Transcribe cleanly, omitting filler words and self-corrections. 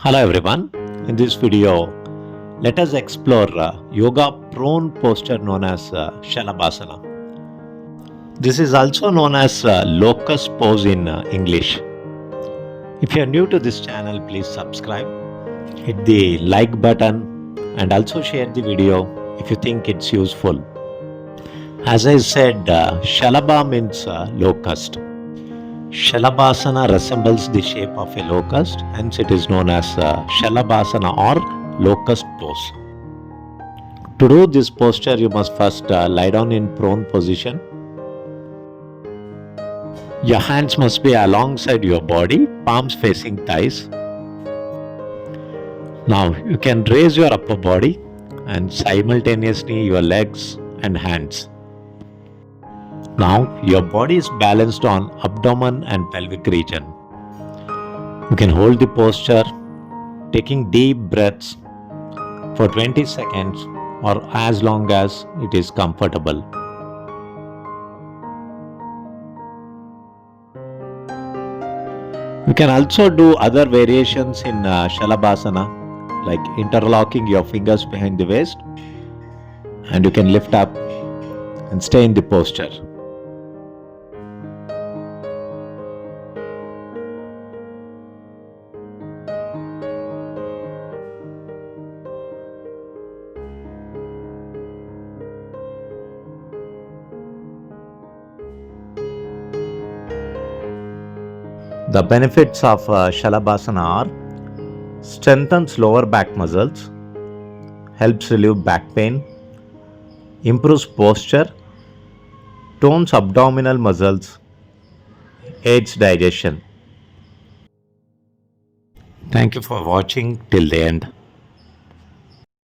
Hello everyone. In this video, let us explore yoga prone posture known as Salabhasana. This is also known as Locust pose in English. If you are new to this channel, please subscribe, hit the like button, and also share the video if you think it's useful. As I said, Shalabha means locust. Shalabhasana resembles the shape of a locust, hence it is known as Shalabhasana or locust pose. To do this posture, you must first lie down in prone position. Your hands must be alongside your body, palms facing thighs. Now you can raise your upper body and simultaneously your legs and hands. Now your body is balanced on abdomen and pelvic region. You can hold the posture taking deep breaths for 20 seconds or as long as it is comfortable. You can also do other variations in Shalabhasana, like interlocking your fingers behind the waist, and you can lift up and stay in the posture. The benefits of Shalabhasana are strengthens lower back muscles, helps relieve back pain, improves posture, tones abdominal muscles, aids digestion. Thank you for watching till the end.